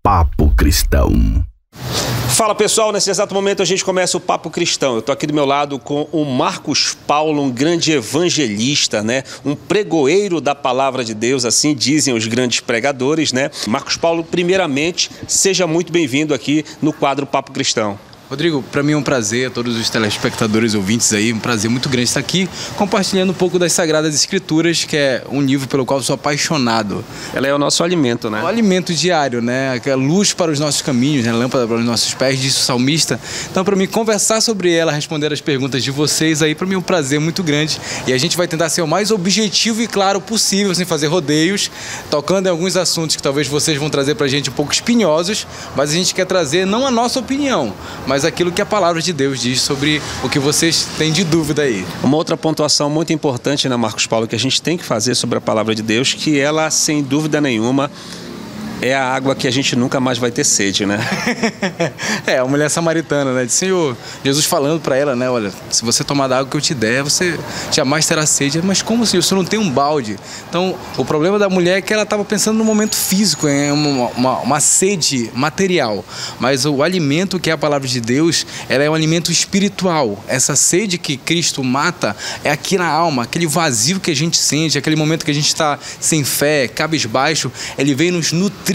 Papo Cristão. Fala pessoal, nesse exato momento a gente começa o Papo Cristão. Eu estou aqui do meu lado com o Marcos Paulo, um grande evangelista, né? Um pregoeiro da palavra de Deus, assim dizem os grandes pregadores, né? Marcos Paulo, primeiramente, seja muito bem-vindo aqui no quadro Papo Cristão. Rodrigo, para mim é um prazer, a todos os telespectadores e ouvintes aí, um prazer muito grande estar aqui compartilhando um pouco das Sagradas Escrituras, que é um livro pelo qual eu sou apaixonado. Ela é o nosso alimento, né? O alimento diário, né? A luz para os nossos caminhos, né? Lâmpada para os nossos pés, disse o salmista. Então, para mim, conversar sobre ela, responder as perguntas de vocês aí, para mim é um prazer muito grande. E a gente vai tentar ser o mais objetivo e claro possível, sem fazer rodeios, tocando em alguns assuntos que talvez vocês vão trazer para a gente um pouco espinhosos, mas a gente quer trazer não a nossa opinião, mas aquilo que a palavra de Deus diz sobre o que vocês têm de dúvida aí. Uma outra pontuação muito importante, né, Marcos Paulo, que a gente tem que fazer sobre a palavra de Deus, que ela, sem dúvida nenhuma, é a água que a gente nunca mais vai ter sede, né? É, a mulher samaritana, né? Disse, Senhor, Jesus falando para ela, né? Olha, se você tomar da água que eu te der, você jamais terá sede. Mas como se o senhor não tem um balde? Então, o problema da mulher é que ela estava pensando no momento físico, em uma sede material. Mas o alimento que é a palavra de Deus, ela é um alimento espiritual. Essa sede que Cristo mata é aqui na alma, aquele vazio que a gente sente, aquele momento que a gente está sem fé, cabisbaixo, ele vem nos nutrir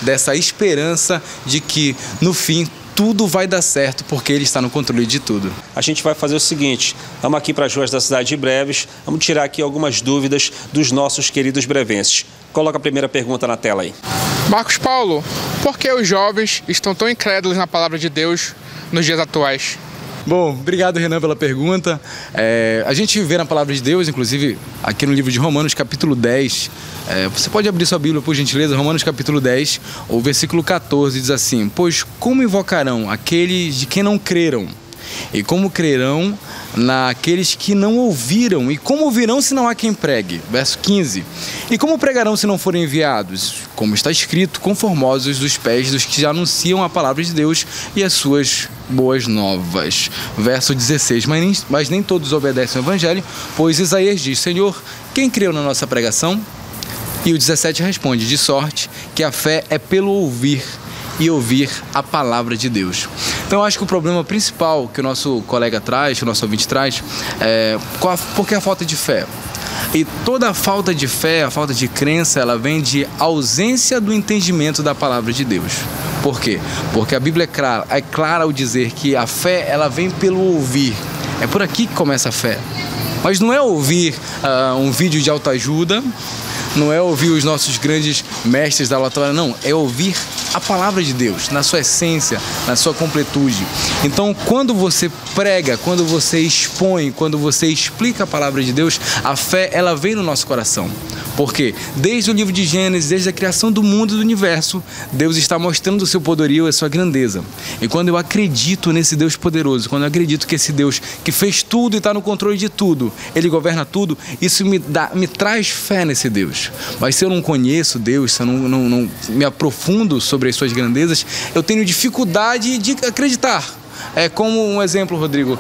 dessa esperança de que, no fim, tudo vai dar certo, porque Ele está no controle de tudo. A gente vai fazer o seguinte, vamos aqui para as ruas da cidade de Breves, vamos tirar aqui algumas dúvidas dos nossos queridos brevenses. Coloca a primeira pergunta na tela aí. Marcos Paulo, por que os jovens estão tão incrédulos na palavra de Deus nos dias atuais? Bom, obrigado, Renan, pela pergunta. A gente vê na palavra de Deus, inclusive aqui no livro de Romanos, capítulo 10, você pode abrir sua Bíblia, por gentileza, Romanos capítulo 10, o versículo 14 diz assim: pois como invocarão aqueles de quem não creram? E como crerão naqueles que não ouviram? E como ouvirão se não há quem pregue? Verso 15. E como pregarão se não forem enviados? Como está escrito, conformosos os pés dos que já anunciam a palavra de Deus e as suas boas novas. Verso 16. Mas nem todos obedecem ao evangelho, pois Isaías diz: Senhor, quem creu na nossa pregação? E o 17 responde: de sorte que a fé é pelo ouvir, e ouvir a palavra de Deus. Então eu acho que o problema principal que o nosso colega traz, que o nosso ouvinte traz, porque a falta de fé. E toda a falta de fé, a falta de crença, ela vem de ausência do entendimento da palavra de Deus. Por quê? Porque a Bíblia é clara ao dizer que a fé, ela vem pelo ouvir. É por aqui que começa a fé. Mas não é ouvir um vídeo de autoajuda, não é ouvir os nossos grandes mestres da oratória, não, é ouvir a palavra de Deus, na sua essência, na sua completude. Então, quando você prega, quando você expõe, quando você explica a palavra de Deus, a fé, ela vem no nosso coração. Porque desde o livro de Gênesis, desde a criação do mundo e do universo, Deus está mostrando o seu poderio e a sua grandeza. E quando eu acredito nesse Deus poderoso, quando eu acredito que esse Deus que fez tudo e está no controle de tudo, Ele governa tudo, isso me traz fé nesse Deus. Mas se eu não conheço Deus, se eu não me aprofundo sobre as suas grandezas, eu tenho dificuldade de acreditar. É como um exemplo, Rodrigo,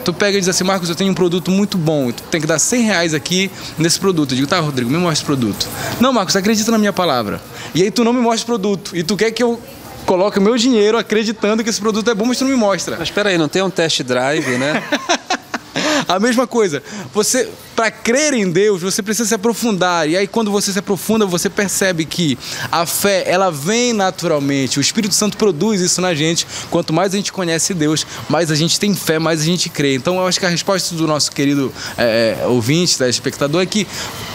tu pega e diz assim: Marcos, eu tenho um produto muito bom, tu tem que dar R$100 aqui nesse produto. Eu digo: tá, Rodrigo, me mostra o produto. Não, Marcos, acredita na minha palavra. E aí tu não me mostra o produto, e tu quer que eu coloque o meu dinheiro acreditando que esse produto é bom, mas tu não me mostra. Mas espera aí, não tem um test drive, né? A mesma coisa, você, para crer em Deus, você precisa se aprofundar. E aí quando você se aprofunda, você percebe que a fé, ela vem naturalmente. O Espírito Santo produz isso na gente. Quanto mais a gente conhece Deus, mais a gente tem fé, mais a gente crê. Então eu acho que a resposta do nosso querido ouvinte, espectador, é que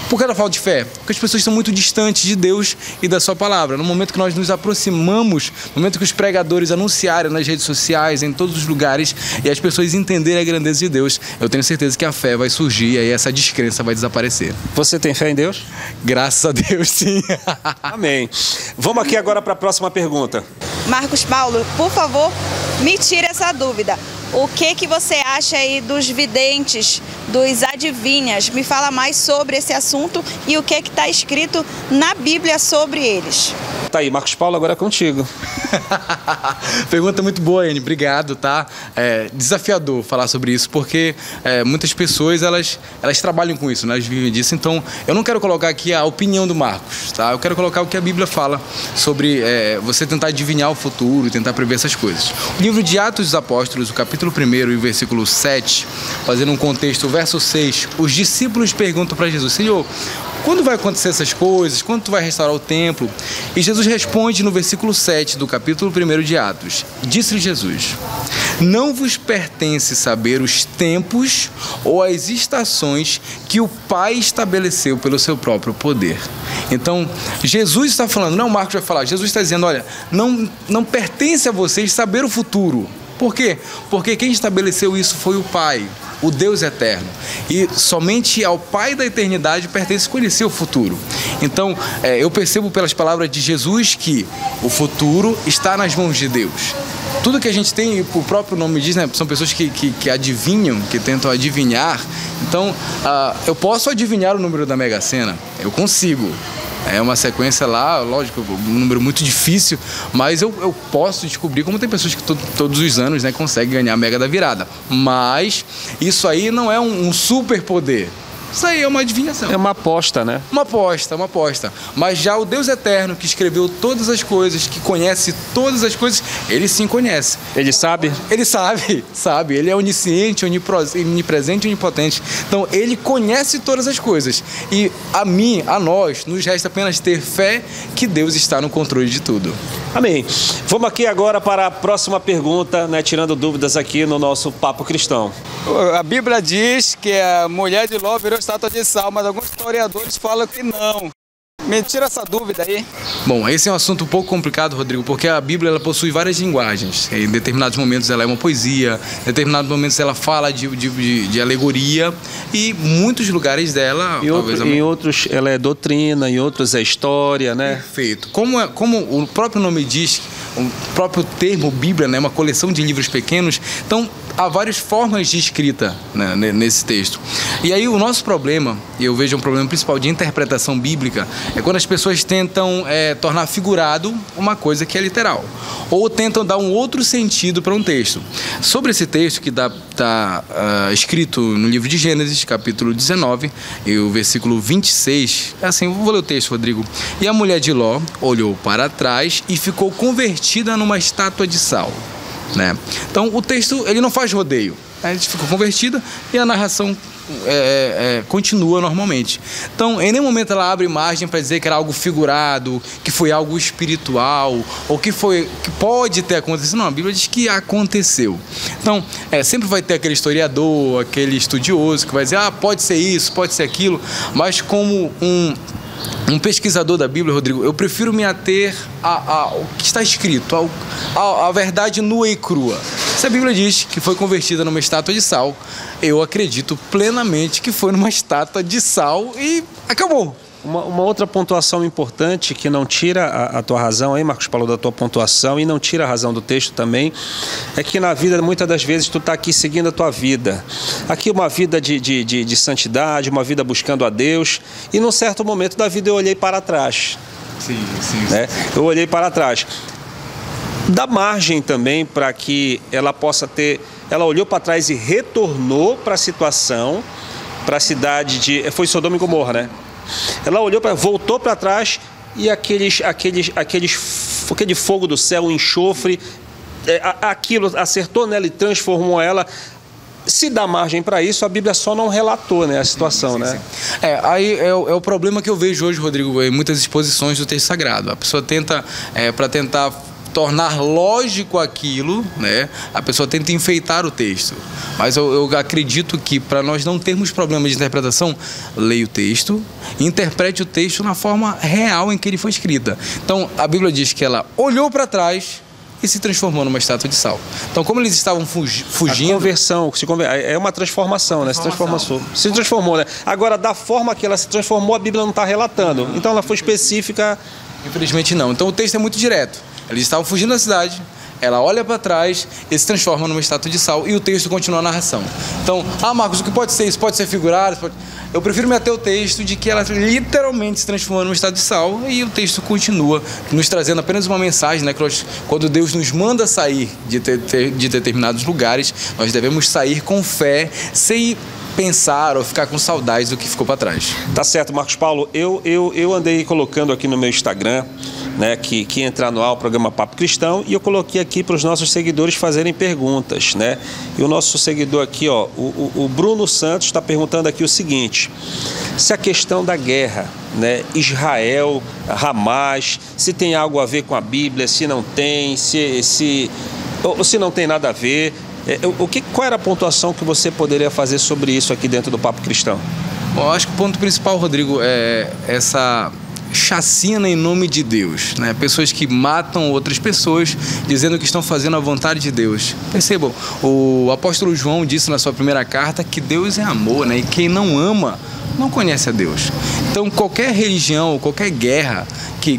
por que da falta de fé? Porque as pessoas estão muito distantes de Deus e da sua palavra. No momento que nós nos aproximamos, no momento que os pregadores anunciarem nas redes sociais, em todos os lugares, e as pessoas entenderem a grandeza de Deus, eu tenho certeza que a fé vai surgir e aí essa descrença vai desaparecer. Você tem fé em Deus? Graças a Deus, sim. Amém. Vamos aqui agora para a próxima pergunta. Marcos Paulo, por favor, me tire essa dúvida. O que você acha aí dos videntes, dos adivinhas? Me fala mais sobre esse assunto e o que está escrito na Bíblia sobre eles. Tá aí, Marcos Paulo, agora é contigo. Pergunta muito boa, Anne. Obrigado, tá? É desafiador falar sobre isso, porque muitas pessoas, elas trabalham com isso, né? Elas vivem disso. Então, eu não quero colocar aqui a opinião do Marcos, tá? Eu quero colocar o que a Bíblia fala sobre você tentar adivinhar o futuro, tentar prever essas coisas. O livro de Atos dos Apóstolos, o capítulo 1 e o versículo 7, fazendo um contexto, o verso 6, os discípulos perguntam para Jesus: Senhor, quando vai acontecer essas coisas? Quando tu vai restaurar o templo? E Jesus responde no versículo 7 do capítulo 1 de Atos. Disse-lhe Jesus: não vos pertence saber os tempos ou as estações que o Pai estabeleceu pelo seu próprio poder. Então, Jesus está falando, não, Marcos vai falar, Jesus está dizendo, olha, não pertence a vocês saber o futuro. Por quê? Porque quem estabeleceu isso foi o Pai, o Deus eterno. E somente ao Pai da eternidade pertence conhecer o futuro. Então, eu percebo pelas palavras de Jesus que o futuro está nas mãos de Deus. Tudo que a gente tem, o próprio nome diz, né? São pessoas que adivinham, que tentam adivinhar. Então, eu posso adivinhar o número da Mega Sena, eu consigo. É uma sequência lá, lógico, um número muito difícil, mas eu posso descobrir, como tem pessoas que todos os anos, né, conseguem ganhar a Mega da Virada. Mas isso aí não é um superpoder. Isso aí é uma adivinhação. É uma aposta, né? Uma aposta. Mas já o Deus eterno, que escreveu todas as coisas, que conhece todas as coisas, ele sim conhece. Ele sabe? Ele sabe. Ele é onisciente, onipresente e onipotente. Então, ele conhece todas as coisas. E a nós, nos resta apenas ter fé que Deus está no controle de tudo. Amém. Vamos aqui agora para a próxima pergunta, né? Tirando dúvidas aqui no nosso Papo Cristão. A Bíblia diz que a mulher de Ló virou estátua de sal, mas alguns historiadores falam que não. Me tira essa dúvida aí. Bom, esse é um assunto um pouco complicado, Rodrigo, porque a Bíblia ela possui várias linguagens. Em determinados momentos ela é uma poesia, em determinados momentos ela fala de alegoria, e muitos lugares dela... Em outros ela é doutrina, em outros é história, né? Perfeito. Como o próprio nome diz, o próprio termo Bíblia, né, uma coleção de livros pequenos, então há várias formas de escrita, né, nesse texto. E aí o nosso problema, e eu vejo um problema principal de interpretação bíblica, é quando as pessoas tentam tornar figurado uma coisa que é literal, ou tentam dar um outro sentido para um texto. Sobre esse texto que está escrito no livro de Gênesis, capítulo 19, e o versículo 26, assim, vou ler o texto, Rodrigo. E a mulher de Ló olhou para trás e ficou convertida numa estátua de sal. Né? Então o texto ele não faz rodeio, a gente ficou convertida e a narração continua normalmente. Então em nenhum momento ela abre margem para dizer que era algo figurado, que foi algo espiritual ou que pode ter acontecido. Não, a Bíblia diz que aconteceu. Então sempre vai ter aquele historiador, aquele estudioso que vai dizer, pode ser isso, pode ser aquilo, mas como um pesquisador da Bíblia, Rodrigo, eu prefiro me ater ao que está escrito, à verdade nua e crua. Se a Bíblia diz que foi convertida numa estátua de sal, eu acredito plenamente que foi numa estátua de sal e acabou. Uma outra pontuação importante que não tira a tua razão, aí Marcos falou da tua pontuação e não tira a razão do texto também, é que na vida muitas das vezes tu está aqui seguindo a tua vida. Aqui uma vida de santidade, uma vida buscando a Deus, e num certo momento da vida eu olhei para trás. Sim. Né? Eu olhei para trás. Dá margem também para que ela possa ter... Ela olhou para trás e retornou para a situação, para a cidade de... Foi Sodoma e Gomorra, né? Ela olhou voltou para trás e aquele fogo do céu, o enxofre, aquilo acertou nela e transformou ela. Se dá margem para isso, a Bíblia só não relatou, né, a situação, sim. Né? Aí é o problema que eu vejo hoje, Rodrigo, em muitas exposições do texto sagrado. A pessoa tenta, para tentar tornar lógico aquilo, né? A pessoa tenta enfeitar o texto. Mas eu acredito que para nós não termos problema de interpretação, leia o texto e interprete o texto na forma real em que ele foi escrita. Então, a Bíblia diz que ela olhou para trás e se transformou numa estátua de sal. Então, como eles estavam fugindo... A conversão, é uma transformação, né? Se transformou, né? Agora, da forma que ela se transformou, a Bíblia não está relatando. Então, ela foi específica... Infelizmente, não. Então, o texto é muito direto. Eles estavam fugindo da cidade, ela olha para trás e se transforma numa estátua de sal, e o texto continua a narração. Então, Marcos, o que pode ser isso? Pode ser figurado? Eu prefiro me ater ao texto de que ela literalmente se transforma numa estátua de sal, e o texto continua nos trazendo apenas uma mensagem, né? Que quando Deus nos manda sair de determinados lugares, nós devemos sair com fé, sem pensar ou ficar com saudades do que ficou para trás. Tá certo, Marcos Paulo. Eu andei colocando aqui no meu Instagram, né, que entrar no ar o programa Papo Cristão, e eu coloquei aqui para os nossos seguidores fazerem perguntas, né? E o nosso seguidor aqui, ó, o Bruno Santos, está perguntando aqui o seguinte: se a questão da guerra, né, Israel, Hamas, se tem algo a ver com a Bíblia, se não tem, se não tem nada a ver. Qual era a pontuação que você poderia fazer sobre isso aqui dentro do Papo Cristão? Bom, acho que o ponto principal, Rodrigo, é essa chacina em nome de Deus, né? Pessoas que matam outras pessoas dizendo que estão fazendo a vontade de Deus. Percebam, o apóstolo João disse na sua primeira carta que Deus é amor, né? E quem não ama não conhece a Deus. Então, qualquer religião, qualquer guerra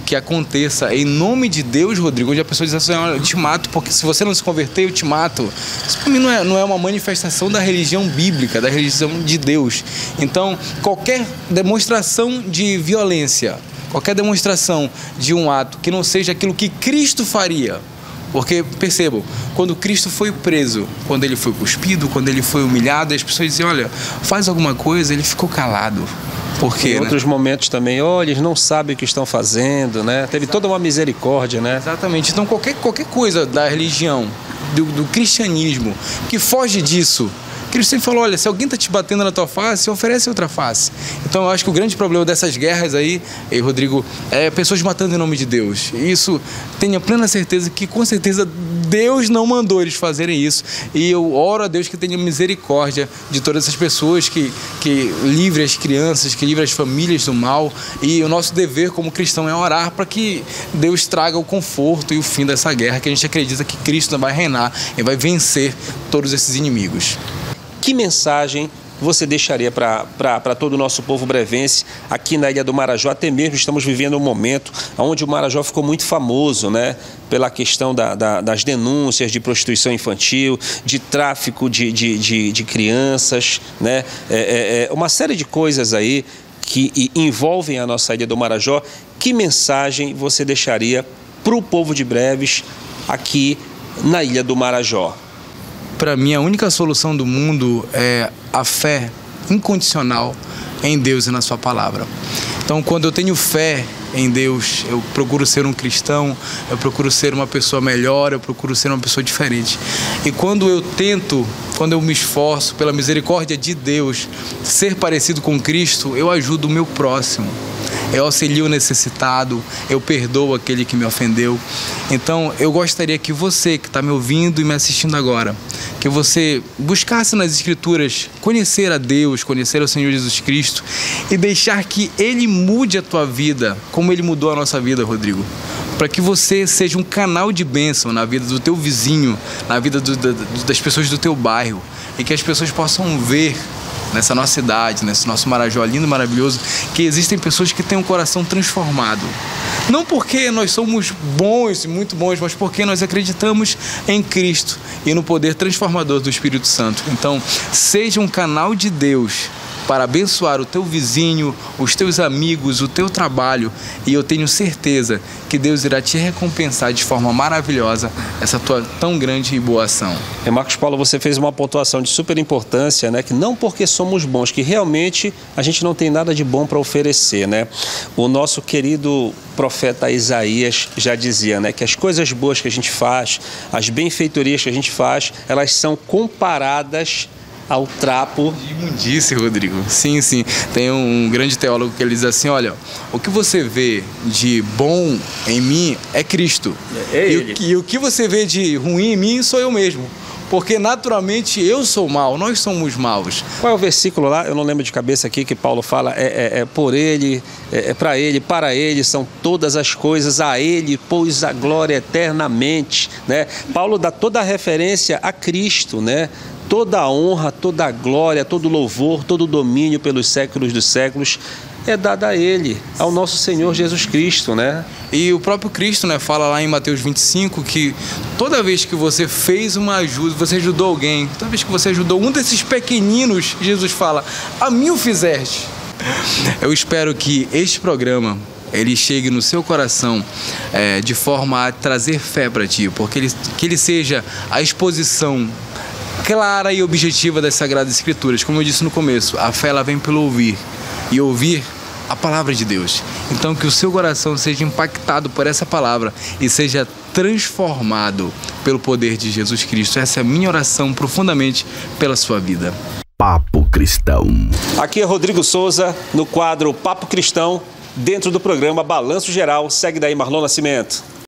que aconteça em nome de Deus, Rodrigo, onde a pessoa diz assim: eu te mato porque se você não se converter, eu te mato. Isso para mim não é uma manifestação da religião bíblica, da religião de Deus. Então, qualquer demonstração de violência, qualquer demonstração de um ato que não seja aquilo que Cristo faria. Porque, percebam, quando Cristo foi preso, quando ele foi cuspido, quando ele foi humilhado, as pessoas diziam: olha, faz alguma coisa, ele ficou calado. Porque, em outros momentos também, eles não sabem o que estão fazendo, né? Teve toda uma misericórdia, né? Exatamente. Então, qualquer coisa da religião, do cristianismo, que foge disso, Cristo sempre falou: olha, se alguém está te batendo na tua face, oferece outra face. Então eu acho que o grande problema dessas guerras aí, Rodrigo, é pessoas matando em nome de Deus. E isso, tenha plena certeza que com certeza Deus não mandou eles fazerem isso. E eu oro a Deus que tenha misericórdia de todas essas pessoas, que livre as crianças, que livre as famílias do mal. E o nosso dever como cristão é orar para que Deus traga o conforto e o fim dessa guerra, que a gente acredita que Cristo vai reinar e vai vencer todos esses inimigos. Que mensagem você deixaria para todo o nosso povo brevense aqui na Ilha do Marajó? Até mesmo estamos vivendo um momento onde o Marajó ficou muito famoso, né, pela questão das denúncias de prostituição infantil, de tráfico de crianças, né, uma série de coisas aí que envolvem a nossa Ilha do Marajó. Que mensagem você deixaria para o povo de Breves aqui na Ilha do Marajó? Para mim, a única solução do mundo é a fé incondicional em Deus e na sua palavra. Então, quando eu tenho fé em Deus, eu procuro ser um cristão, eu procuro ser uma pessoa melhor, eu procuro ser uma pessoa diferente. E quando eu me esforço pela misericórdia de Deus, ser parecido com Cristo, eu ajudo o meu próximo. Eu auxilio o necessitado, eu perdoo aquele que me ofendeu. Então, eu gostaria que você que está me ouvindo e me assistindo agora, que você buscasse nas Escrituras conhecer a Deus, conhecer o Senhor Jesus Cristo e deixar que Ele mude a tua vida, como Ele mudou a nossa vida, Rodrigo. Para que você seja um canal de bênção na vida do teu vizinho, na vida das pessoas do teu bairro, e que as pessoas possam ver nessa nossa cidade, nesse nosso Marajó lindo, maravilhoso, que existem pessoas que têm um coração transformado. Não porque nós somos bons, muito bons, mas porque nós acreditamos em Cristo e no poder transformador do Espírito Santo. Então, seja um canal de Deus para abençoar o teu vizinho, os teus amigos, o teu trabalho, e eu tenho certeza que Deus irá te recompensar de forma maravilhosa essa tua tão grande e boa ação. Marcos Paulo, você fez uma pontuação de super importância, né? Que não porque somos bons, que realmente a gente não tem nada de bom para oferecer, né? O nosso querido profeta Isaías já dizia, né, que as coisas boas que a gente faz, as benfeitorias que a gente faz, elas são comparadas ao trapo de imundície, Rodrigo. Sim, sim. Tem um grande teólogo que ele diz assim: olha, o que você vê de bom em mim é Cristo. E o que você vê de ruim em mim sou eu mesmo. Porque naturalmente eu sou mau, nós somos maus. Qual é o versículo lá? Eu não lembro de cabeça aqui, que Paulo fala, por ele, para ele são todas as coisas, a ele, pois a glória eternamente, né? Paulo dá toda a referência a Cristo, né? Toda a honra, toda a glória, todo o louvor, todo o domínio pelos séculos dos séculos é dada a Ele, ao nosso Senhor Jesus Cristo, né? E o próprio Cristo, né, fala lá em Mateus 25 que toda vez que você fez uma ajuda, você ajudou alguém, toda vez que você ajudou um desses pequeninos, Jesus fala, a mim o fizeste. Eu espero que este programa ele chegue no seu coração de forma a trazer fé para ti, porque que ele seja a exposição clara e objetiva das Sagradas Escrituras. Como eu disse no começo, a fé ela vem pelo ouvir, e ouvir a palavra de Deus. Então que o seu coração seja impactado por essa palavra e seja transformado pelo poder de Jesus Cristo. Essa é a minha oração profundamente pela sua vida. Papo Cristão. Aqui é Rodrigo Souza, no quadro Papo Cristão, dentro do programa Balanço Geral. Segue daí, Marlon Nascimento.